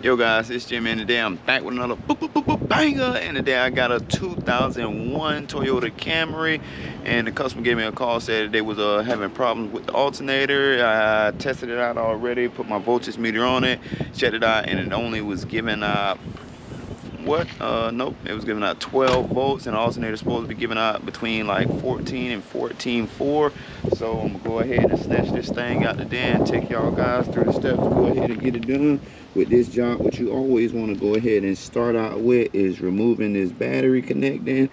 Yo guys, it's Jimmy, and today I'm back with another banger. And today I got a 2001 Toyota Camry, and the customer gave me a call, said they was having problems with the alternator. I tested it out already, put my voltage meter on it, checked it out, and it only was giving out nope, it was giving out 12 volts, and the alternator is supposed to be giving out between like 14 and 14.4. So I'm gonna go ahead and snatch this thing out the den, take y'all guys through the steps, go ahead and get it done. With this job, what you always want to go ahead and start out with is removing this battery connecting.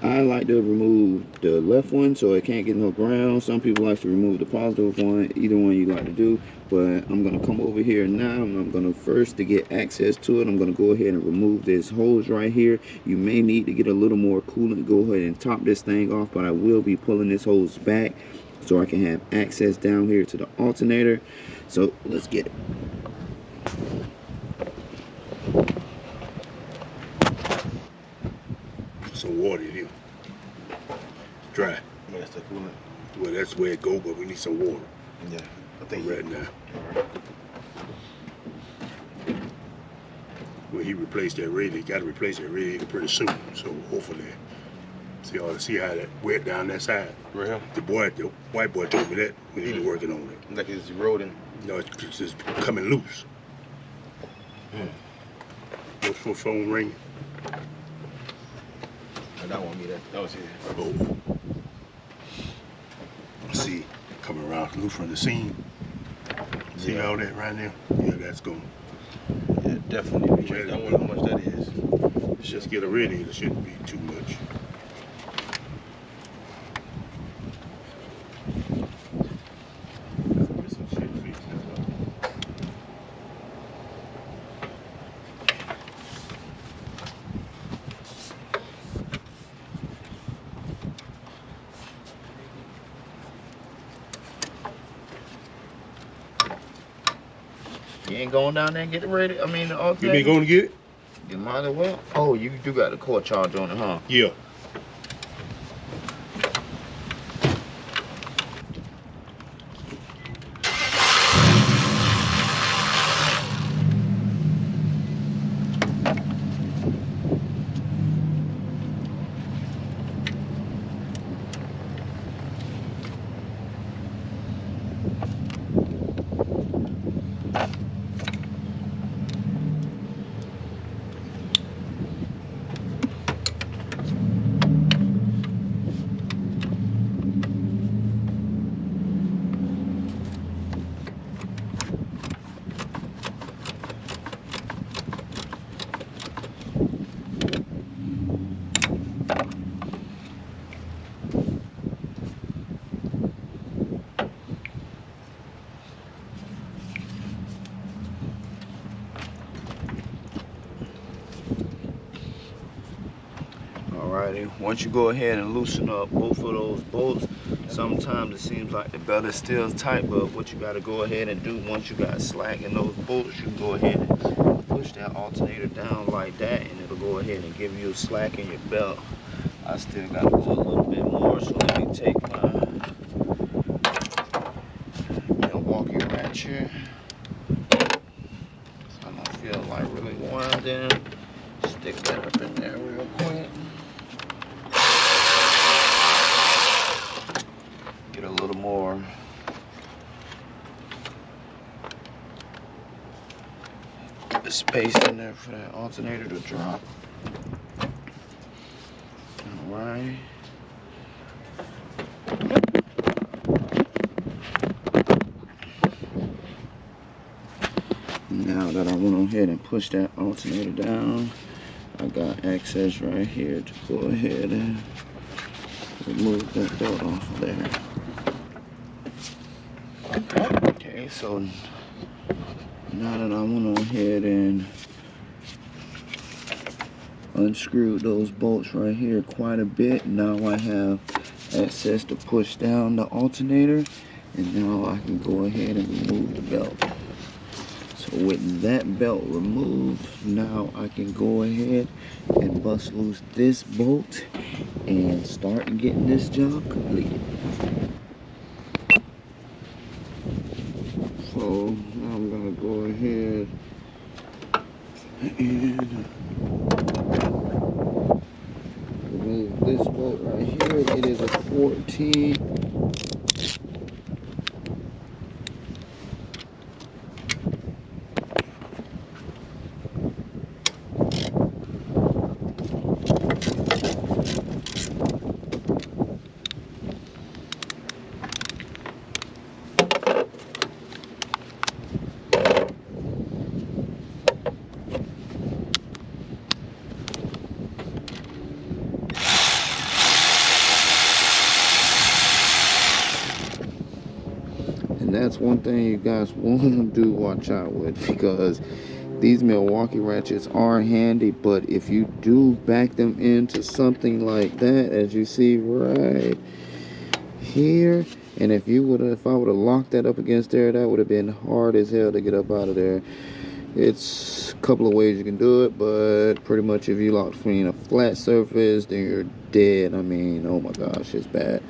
I like to remove the left one so it can't get no ground. Some people like to remove the positive one. Either one you like to do, but I'm gonna come over here now, and I'm gonna first, to get access to it, I'm gonna go ahead and remove this hose right here. You may need to get a little more coolant. Go ahead and top this thing off, but I will be pulling this hose back so I can have access down here to the alternator. So let's get it. Some water in here. It's dry. Yeah, that's the coolant. Well, that's where it go, but we need some water. Yeah, I think right now. When he replaced that radiator, he got to replace that radiator pretty soon. So hopefully, see how that wet down that side. Real? The white boy told me that when he was working on it. Like it's eroding. No, it's just coming loose. What's your phone ringing? That won't be that. That was here. Oh. See, coming around loose from the seam. See all that right there? Yeah, that's going. Yeah, definitely. I wonder how much that is. Just get a radiator. It shouldn't be too much. You ain't going down there and get it ready? I mean, the alternator? You been going to get it? You might as well. Oh, you do got the core charge on it, huh? Yeah. Alrighty, once you go ahead and loosen up both of those bolts, sometimes it seems like the belt is still tight, but what you got to go ahead and do once you got slack in those bolts, you can go ahead and push that alternator down like that, and it'll go ahead and give you a slack in your belt. I still got to go a little bit more, so let me take my Milwaukee wrench here. I don't feel like really winding. Stick that up in there real quick. Get a little more space in there for that alternator to drop. Alright. Now that I went ahead and pushed that alternator down, I got access right here to go ahead and remove that belt off of there. Okay, so now that I went ahead and unscrewed those bolts right here quite a bit, now I have access to push down the alternator, and now I can go ahead and remove the belt. So with that belt removed, now I can go ahead and bust loose this bolt and start getting this job completed. So now I'm gonna go ahead And remove this bolt right here. It is a 14. And that's one thing you guys want to do watch out with, because these Milwaukee ratchets are handy, but if you do back them into something like that, as you see right here, and if I would have locked that up against there, that would have been hard as hell to get up out of there. It's a couple of ways you can do it, but pretty much if you lock between a flat surface, then you're dead. I mean, oh my gosh, it's bad.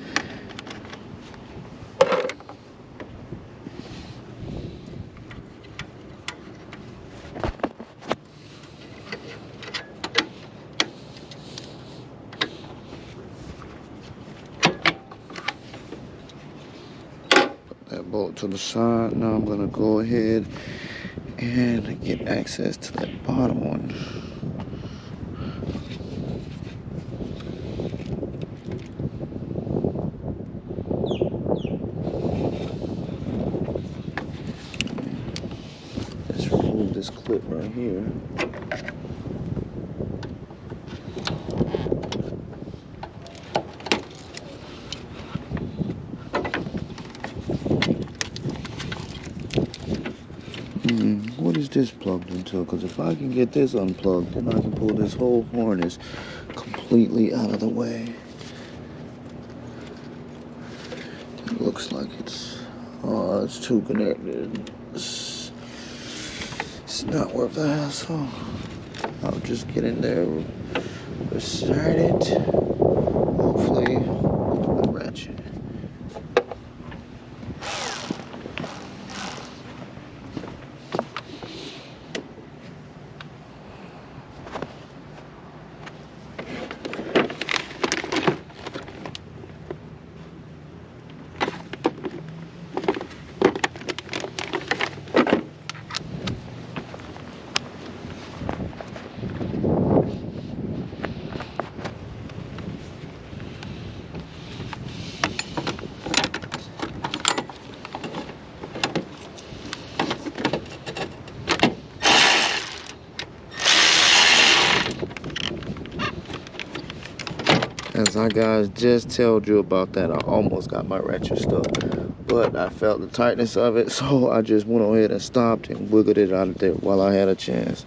That bolt to the side. Now I'm gonna go ahead and get access to that bottom one. Let's remove this clip right here. What is this plugged into? Because if I can get this unplugged, then I can pull this whole harness completely out of the way. It looks like it's too connected. It's not worth the hassle. I'll just get in there beside it. Hopefully, with the ratchet. As I guys just told you about that, I almost got my ratchet stuck, but I felt the tightness of it, so I just went ahead and stopped and wiggled it out of there while I had a chance.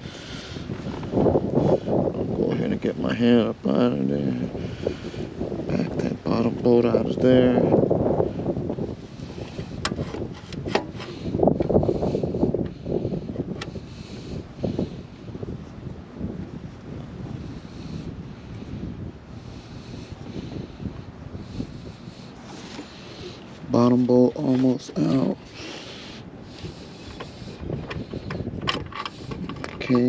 I'll go ahead and get my hand up out of there. Back that bottom bolt out of there. Bottom bolt almost out. Okay,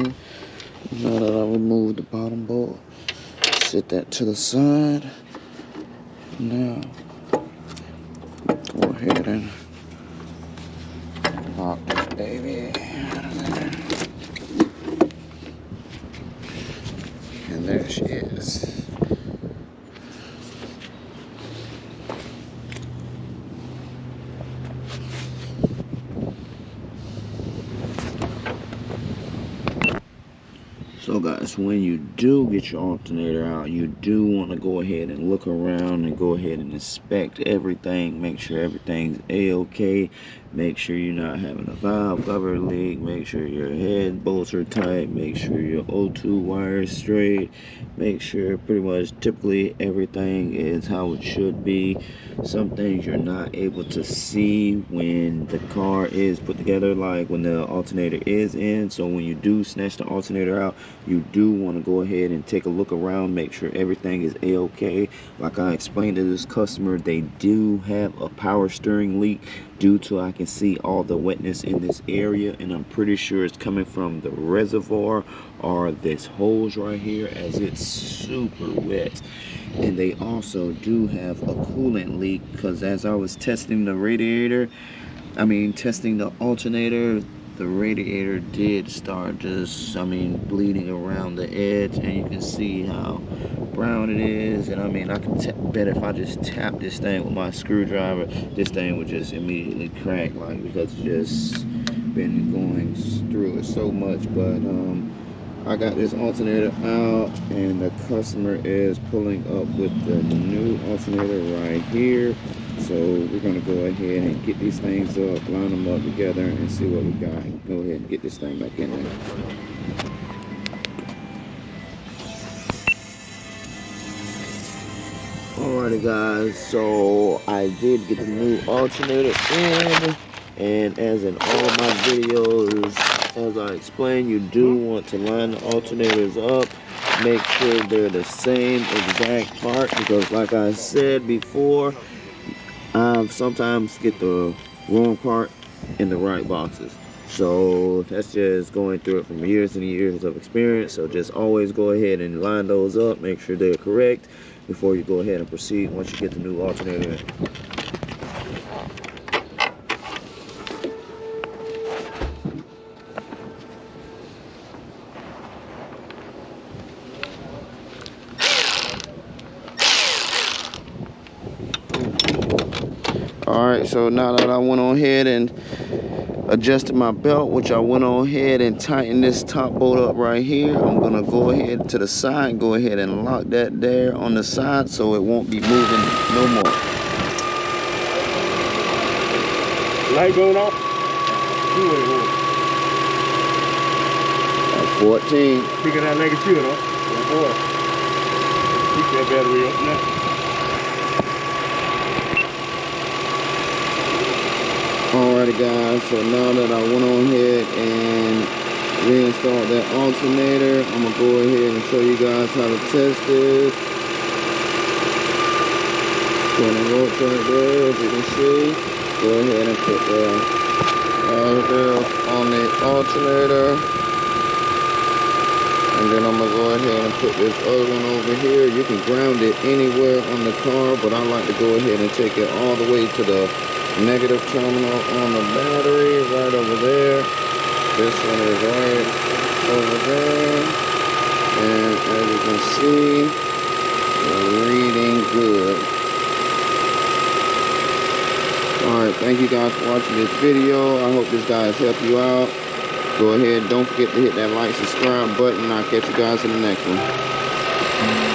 now that I removed the bottom bolt, set that to the side. Now, go ahead and lock this baby out of there. And there she is. So guys, when you do get your alternator out, you do want to go ahead and look around and go ahead and inspect everything. Make sure everything's A-OK. Make sure you're not having a valve cover leak. Make sure your head bolts are tight. Make sure your O2 wire is straight. Make sure pretty much typically everything is how it should be. Some things you're not able to see when the car is put together, like when the alternator is in. So when you do snatch the alternator out, you do want to go ahead and take a look around, make sure everything is A-OK. Like I explained to this customer, they do have a power steering leak. due to I can see all the wetness in this area, and I'm pretty sure it's coming from the reservoir or this hose right here, as it's super wet. And they also do have a coolant leak, because as I was testing the radiator, testing the alternator, the radiator did start just, bleeding around the edge, and you can see how brown it is. And I can bet if I just tap this thing with my screwdriver, this thing would just immediately crack, because it's just been going through it so much. But I got this alternator out, and the customer is pulling up with the new alternator right here. So we're gonna go ahead and get these things up, line them up together, and see what we got. Go ahead and get this thing back in there. Alrighty guys, so I did get the new alternator in, and as in all of my videos, as I explained, you do want to line the alternators up. Make sure they're the same exact part, because like I said before, I sometimes get the wrong part in the right boxes. So that's just going through it from years and years of experience. So just always go ahead and line those up, make sure they're correct before you go ahead and proceed once you get the new alternator in. Alright, so now that I went on ahead and adjusted my belt, which I went on ahead and tightened this top bolt up right here, I'm gonna go ahead to the side, go ahead and lock that there on the side so it won't be moving no more. Light going off? 14. Pick that negative, though. Boy. Keep that battery up now. Alrighty guys, so now that I went on ahead and reinstalled that alternator, I'm gonna go ahead and show you guys how to test this. Put the rope right there, as you can see. Go ahead and put the there on the alternator. And then I'm gonna go ahead and put this other one over here. You can ground it anywhere on the car, but I like to go ahead and take it all the way to the negative terminal on the battery right over there. This one is right over there, and as you can see, we're reading good. Alright, thank you guys for watching this video. I hope this guys help you out. Go ahead, don't forget to hit that like, subscribe button, and I'll catch you guys in the next one.